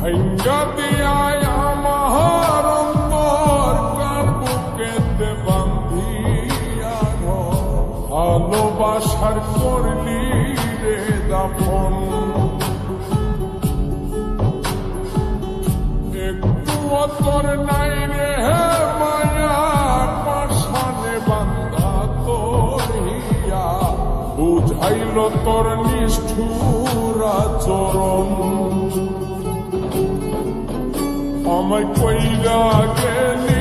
ভাঙ্গা দিয়ায় আমার অন্তর কার বুকেতে বান্ধিয়া ভালোবাসার করলি রে দাফন একটু তোর নাই রে মায়া পাশানে বান্ধা তোর হিয়া বুঝাইল তোর নিষ্ঠুর আচরণ আমায় কইরা গেলি